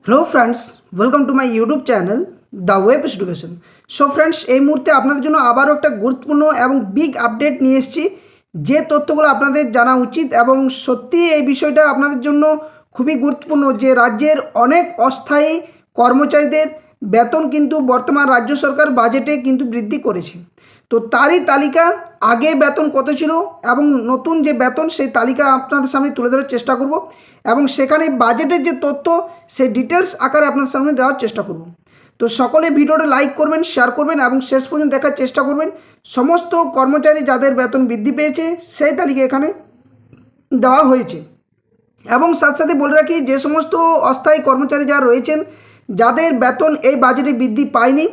Hello friends, welcome to my YouTube channel the web education. So friends, এই মুহূর্তে আপনাদের জন্য আবারও একটা গুরুত্বপূর্ণ এবং বিগ আপডেট নিয়ে এসেছি, যে তথ্যগুলো আপনাদের জানা উচিত এবং সত্যি এই বিষয়টা আপনাদের জন্য খুবই গুরুত্বপূর্ণ যে রাজ্যের অনেক অস্থায়ী কর্মচারীদের বেতন কিন্তু বর্তমান রাজ্য সরকার বাজেটে কিন্তু বৃদ্ধি করেছে। তো তারই তালিকা, আগে বেতন কত ছিল এবং নতুন যে বেতন সেই তালিকা আপনাদের সামনে তুলে ধরার চেষ্টা করব এবং সেখানে বাজেটের যে তথ্য সেই ডিটেলস আকারে আপনাদের সামনে দেওয়ার চেষ্টা করব। তো সকলে ভিডিওটা লাইক করবেন, শেয়ার করবেন এবং শেষ পর্যন্ত দেখার চেষ্টা করবেন। সমস্ত কর্মচারী যাদের বেতন বৃদ্ধি পেয়েছে সেই তালিকা এখানে দেওয়া হয়েছে। এবং সাথে সাথে বলে রাখি, যে সমস্ত অস্থায়ী কর্মচারী যারা রয়েছেন যাদের বেতন এই বাজেটে বৃদ্ধি পায়নি,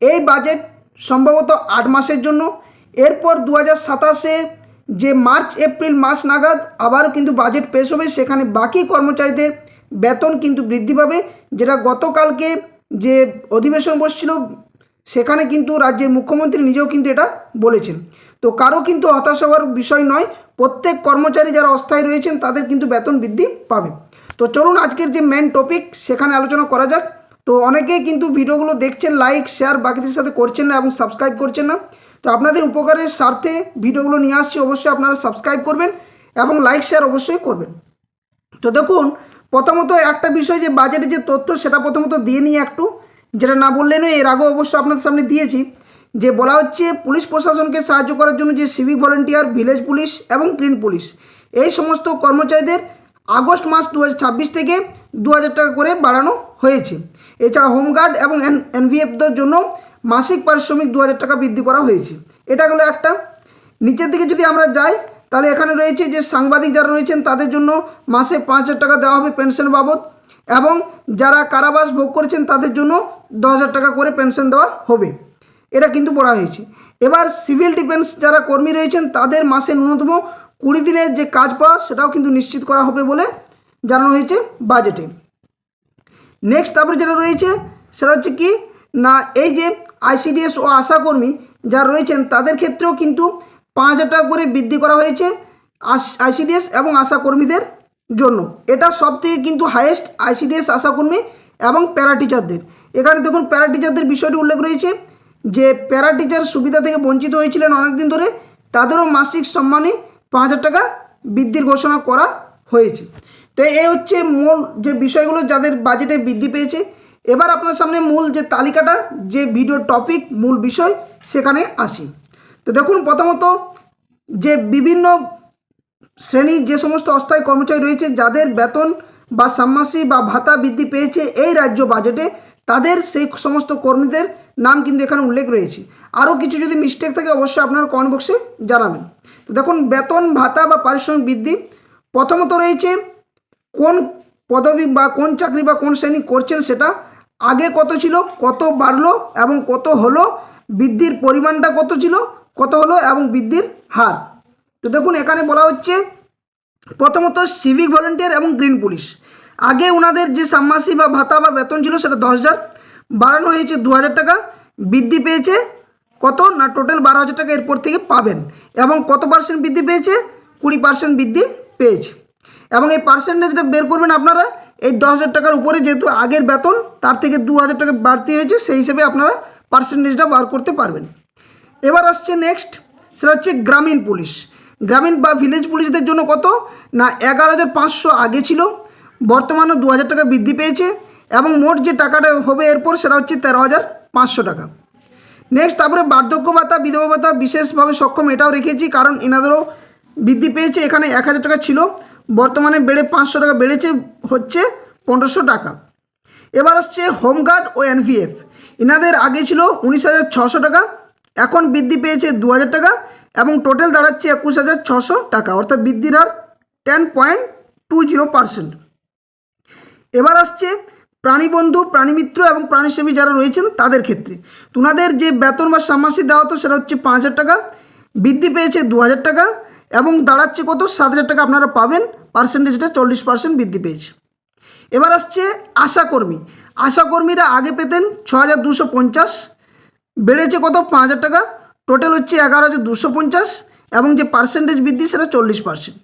এই বাজেট সম্ভবত 8 মাসের জন্য। এরপর 2027-এ যে মার্চ এপ্রিল মাস নাগাদ আবারও কিন্তু বাজেট পেশ হবে, সেখানে বাকি কর্মচারীদের বেতন কিন্তু বৃদ্ধি পাবে, যেটা গতকালকে যে অধিবেশন বসছিল সেখানে কিন্তু রাজ্যের মুখ্যমন্ত্রী নিজেও কিন্তু এটা বলেছেন। তো কারো কিন্তু হতাশ হওয়ার বিষয় নয়, প্রত্যেক কর্মচারী যারা অস্থায়ী রয়েছেন তাদের কিন্তু বেতন বৃদ্ধি পাবে। তো চলুন আজকের যে মেন টপিক সেখানে আলোচনা করা যাক। তো অনেকেই কিন্তু ভিডিওগুলো দেখছেন, লাইক শেয়ার বাকিদের সাথে করছেন না এবং সাবস্ক্রাইব করছেন না। তো আপনাদের উপকারের স্বার্থে ভিডিওগুলো নিয়ে আসছি, অবশ্যই আপনারা সাবস্ক্রাইব করবেন এবং লাইক শেয়ার অবশ্যই করবেন। তো দেখুন, প্রথমত একটা বিষয়, যে বাজেটের যে তথ্য সেটা প্রথমত দিয়ে নিয়ে একটু, যেটা না বললে নয়, এর আগেও অবশ্যই আপনাদের সামনে দিয়েছি, যে বলা হচ্ছে পুলিশ প্রশাসনকে সাহায্য করার জন্য যে সিভিক ভলেন্টিয়ার, ভিলেজ পুলিশ এবং গ্রিন পুলিশ এই সমস্ত কর্মচারীদের আগস্ট মাস 2026 থেকে 2000 টাকা করে বাড়ানো হয়েছে। এছাড়া হোমগার্ড এবং এনভিএফদের জন্য মাসিক পারিশ্রমিক 2000 টাকা বৃদ্ধি করা হয়েছে। এটা হলো একটা। নিচের দিকে যদি আমরা যাই তাহলে এখানে রয়েছে যে সাংবাদিক যারা রয়েছেন তাদের জন্য মাসে 5000 টাকা দেওয়া হবে পেনশন বাবদ, এবং যারা কারাবাস ভোগ করেছেন তাদের জন্য 10,000 টাকা করে পেনশন দেওয়া হবে। এটা কিন্তু বলা হয়েছে। এবার সিভিল ডিফেন্স যারা কর্মী রয়েছেন তাদের মাসে ন্যূনতম 20 দিনের যে কাজ পাওয়া সেটাও কিন্তু নিশ্চিত করা হবে বলে জানানো হয়েছে বাজেটে। নেক্সট তারপরে যেটা রয়েছে সেটা হচ্ছে কি না, এই যে আইসিডিএস ও আশাকর্মী যারা রয়েছেন তাদের ক্ষেত্রেও কিন্তু 5,000 টাকা করে বৃদ্ধি করা হয়েছে আইসিডিএস এবং আশাকর্মীদের জন্য। এটা সব থেকে কিন্তু হাইয়েস্ট আইসিডিএস, আশাকর্মী এবং প্যারা টিচারদের। এখানে দেখুন প্যারা টিচারদের বিষয়টি উল্লেখ রয়েছে যে প্যারা টিচার সুবিধা থেকে বঞ্চিত হয়েছিলেন অনেকদিন ধরে, তাদেরও মাসিক সম্মানে 5,000 টাকা বৃদ্ধির ঘোষণা করা হয়েছে। তো এই হচ্ছে মূল যে বিষয়গুলো যাদের বাজেটে বৃদ্ধি পেয়েছে। এবার আপনার সামনে মূল যে তালিকাটা, যে ভিডিও টপিক, মূল বিষয় সেখানে আসি। তো দেখুন, প্রথমত যে বিভিন্ন শ্রেণীর যে সমস্ত অস্থায়ী কর্মচারী রয়েছে যাদের বেতন বা ষান্মাসিক বা ভাতা বৃদ্ধি পেয়েছে এই রাজ্য বাজেটে, তাদের সেই সমস্ত কর্মীদের নাম কিন্তু এখানে উল্লেখ রয়েছে। আরও কিছু যদি মিস্টেক থাকে অবশ্যই আপনারা কমেন্ট বক্সে জানাবেন। তো দেখুন, বেতন ভাতা বা পারিশ্রমিক বৃদ্ধি প্রথমত রয়েছে কোন পদবি বা কোন চাকরি বা কোন শ্রেণী করছেন সেটা, আগে কত ছিল, কত বাড়লো এবং কত হলো, বৃদ্ধির পরিমাণটা কত ছিল, কত হলো এবং বৃদ্ধির হার। তো দেখুন, এখানে বলা হচ্ছে প্রথমত সিভিক ভলেন্টিয়ার এবং গ্রিন পুলিশ, আগে ওনাদের যে ষান্মাসিক বা ভাতা বা বেতন ছিল সেটা 10,000, বাড়ানো হয়েছে 2,000 টাকা, বৃদ্ধি পেয়েছে কত না টোটাল 12,000 টাকা এরপর থেকে পাবেন। এবং কত পার্সেন্ট বৃদ্ধি পেয়েছে, 20% বৃদ্ধি পেয়েছে। এবং এই পার্সেন্টেজটা বের করবেন আপনারা এই 10,000 টাকার উপরে, যেহেতু আগের বেতন তার থেকে 2,000 টাকা বাড়তি হয়েছে, সেই হিসেবে আপনারা পার্সেন্টেজটা বার করতে পারবেন। এবার আসছে নেক্সট, সেটা হচ্ছে গ্রামীণ পুলিশ। গ্রামীণ বা ভিলেজ পুলিশদের জন্য কত না 11,500 আগে ছিল, বর্তমানে 2,000 টাকা বৃদ্ধি পেয়েছে এবং মোট যে টাকাটা হবে এরপর সেটা হচ্ছে 13,500 টাকা। নেক্সট তারপরে বার্ধক্য ভাতা, বিধবা ভাতা, বিশেষভাবে সক্ষম এটাও রেখেছি কারণ এনাদেরও বৃদ্ধি পেয়েছে। এখানে 1,000 টাকা ছিল, বর্তমানে বেড়ে 500 টাকা বেড়েছে, হচ্ছে 1,500 টাকা। এবার আসছে হোমগার্ড ও এনভিএফ, এনাদের আগে ছিল 19,600 টাকা, এখন বৃদ্ধি পেয়েছে 2,000 টাকা এবং টোটাল দাঁড়াচ্ছে 21,600 টাকা, অর্থাৎ বৃদ্ধির হার 10.20%। এবার আসছে প্রাণীবন্ধু, প্রাণীমিত্র এবং প্রাণীসেবী যারা রয়েছেন তাদের ক্ষেত্রে, ওনাদের যে বেতন বা ষান্মাসিক দেওয়া হতো সেটা হচ্ছে 5,000 টাকা, বৃদ্ধি পেয়েছে 2,000 টাকা এবং দাঁড়াচ্ছে কত 7,000 টাকা আপনারা পাবেন, পার্সেন্টেজটা 40% বৃদ্ধি পেয়েছে। এবার আসছে আশাকর্মী, আশাকর্মীরা আগে পেতেন 6,250, বেড়েছে কত 5,000 টাকা, টোটাল হচ্ছে 11,250 এবং যে পার্সেন্টেজ বৃদ্ধি সেটা 40%।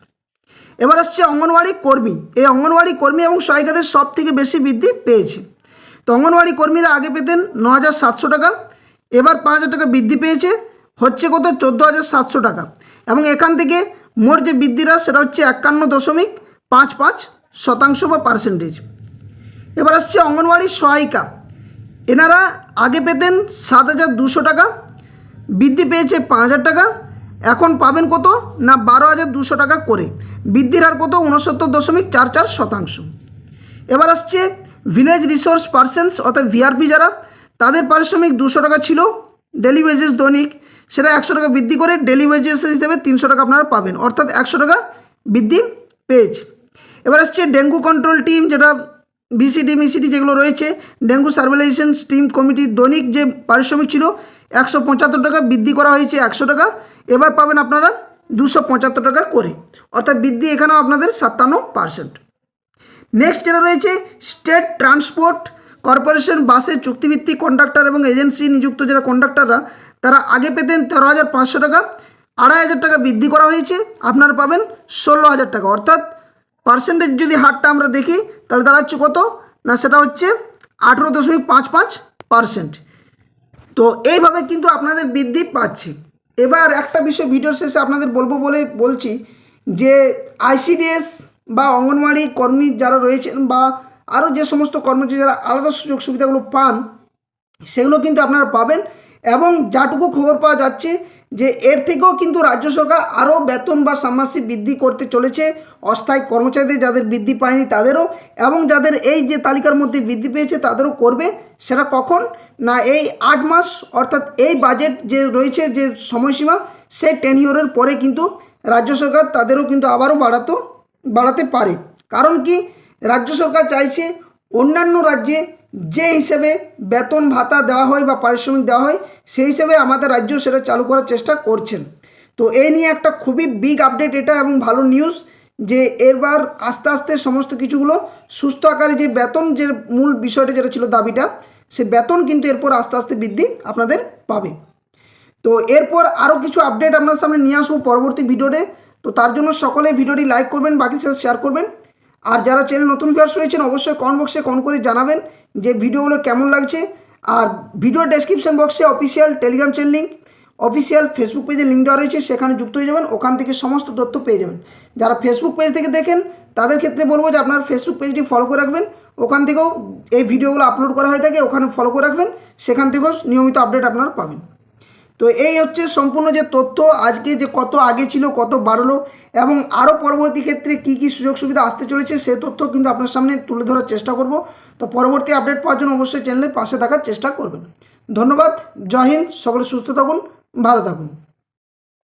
এবার আসছে অঙ্গনওয়াড়ি কর্মী। এই অঙ্গনওয়াড়ি কর্মী এবং সহায়িকাদের সব থেকে বেশি বৃদ্ধি পেয়েছে। তো অঙ্গনওয়াড়ি কর্মীরা আগে পেতেন 9,700 টাকা, এবার 5,000 টাকা বৃদ্ধি পেয়েছে, হচ্ছে কত 14,700 টাকা। এবং এখান থেকে মোট যে বৃদ্ধিটা সেটা হচ্ছে 51.55% বা পার্সেন্টেজ। এবার আসছে অঙ্গনওয়াড়ি সহায়িকা। এনারা আগে পেতেন 7,200 টাকা, বৃদ্ধি পেয়েছে 5,000 টাকা, এখন পাবেন কত না 12,200 টাকা করে, বৃদ্ধির হার কত 69.44%। এবার আসছে ভিলেজ রিসোর্স পার্সনস অর্থাৎ ভিআরপি যারা, তাদের পারিশ্রমিক 200 টাকা ছিল ডেলি ওয়েজেস দৈনিক, সেটা 100 টাকা বৃদ্ধি করে ডেলি ওয়েজেস হিসেবে 300 টাকা আপনারা পাবেন, অর্থাৎ 100 টাকা বৃদ্ধি পেয়েছে। এবার আসছে ডেঙ্গু কন্ট্রোল টিম, যেটা বিসিডি মিসিডি যেগুলো রয়েছে, ডেঙ্গু সার্ভেলেশন টিম কমিটির দৈনিক যে পারিশ্রমিক ছিল 175 টাকা, বৃদ্ধি করা হয়েছে 100 টাকা, এবার পাবেন আপনারা 275 টাকা করে, অর্থাৎ বৃদ্ধি এখানেও আপনাদের 57%। নেক্সট যেটা রয়েছে স্টেট ট্রান্সপোর্ট কর্পোরেশন বাসে চুক্তিভিত্তিক কন্ডাক্টর এবং এজেন্সি নিযুক্ত যারা কন্ডাক্টররা, তারা আগে পেতেন 13,500 টাকা, 2,500 টাকা বৃদ্ধি করা হয়েছে, আপনারা পাবেন 16,000 টাকা, অর্থাৎ পার্সেন্টেজ যদি হারটা আমরা দেখি তাহলে দাঁড়াচ্ছে কত না সেটা হচ্ছে 18.55%। তো এইভাবে কিন্তু আপনাদের বৃদ্ধি পাচ্ছে। এবার একটা বিষয় ভিডিওর শেষে আপনাদের বলছি যে আইসিডিএস বা অঙ্গনওয়াড়ি কর্মী যারা রয়েছেন বা আরও যে সমস্ত কর্মচারী যারা আলাদা সুযোগ সুবিধাগুলো পান সেগুলো কিন্তু আপনারা পাবেন। এবং যাটুকু খবর পাওয়া যাচ্ছে যে এর থেকেও কিন্তু রাজ্য সরকার আরও বেতন বা ষান্মাসিক বৃদ্ধি করতে চলেছে অস্থায়ী কর্মচারীদের, যাদের বৃদ্ধি পায়নি তাদেরও, এবং যাদের এই যে তালিকার মধ্যে বৃদ্ধি পেয়েছে তাদেরও করবে। সেটা কখন না এই 8 মাস, অর্থাৎ এই বাজেট যে রয়েছে যে সময়সীমা সেই টেনিওরের পরে কিন্তু রাজ্য সরকার তাদেরও কিন্তু আবারও বাড়াতে পারে। কারণ কি, রাজ্য সরকার চাইছে অন্যান্য রাজ্যে যে হিসেবে বেতন ভাতা দেওয়া হয় বা পারিশ্রমিক দেওয়া হয় সেই হিসেবে আমাদের রাজ্য সেটা চালু করার চেষ্টা করছেন। তো এই নিয়ে একটা খুবই বিগ আপডেট এটা, এবং ভালো নিউজ যে এরবার আস্তে আস্তে সমস্ত কিছুগুলো সুস্থ আকারে যে বেতন যে মূল বিষয়টা যেটা ছিল দাবিটা, সে বেতন কিন্তু এরপর আস্তে আস্তে বৃদ্ধি আপনাদের পাবে। তো এরপর আরও কিছু আপডেট আপনার সামনে নিয়ে আসবো পরবর্তী ভিডিওতে। তো তার জন্য সকলে ভিডিওটি লাইক করবেন, বাকির সাথে শেয়ার করবেন। আর যারা চ্যানেল নতুন ভিউয়ার্স রয়েছেন অবশ্যই কমেন্ট বক্সে কমেন্ট করে জানাবেন যে ভিডিওগুলো কেমন লাগছে। আর ভিডিও ডেসক্রিপশন বক্সে official Telegram channel link, official Facebook পেজের লিঙ্ক দেওয়া রয়েছে, সেখানে যুক্ত হয়ে যাবেন, ওখান থেকে সমস্ত তথ্য পেয়ে যাবেন। যারা ফেসবুক পেজ থেকে দেখেন তাদের ক্ষেত্রে বলবো যে আপনার ফেসবুক পেজটি ফলো করে রাখবেন, ওখান থেকেও এই ভিডিওগুলো আপলোড করা হয়ে থাকে, ওখানে ফলো করে রাখবেন, সেখান থেকেও নিয়মিত আপডেট আপনারা পাবেন। তো এই হচ্ছে সম্পূর্ণ যে তথ্য, আজকে যে কত আগে ছিল কত বাড়লো এবং আরও পরবর্তী ক্ষেত্রে কি কি সুযোগ সুবিধা আসতে চলেছে সে তথ্য কিন্তু আপনার সামনে তুলে ধরার চেষ্টা করব। তো পরবর্তী আপডেট পাওয়ার জন্য অবশ্যই চ্যানেলের পাশে থাকার চেষ্টা করবেন। ধন্যবাদ, জয় হিন্দ, সকলে সুস্থ থাকুন, ভালো থাকুন।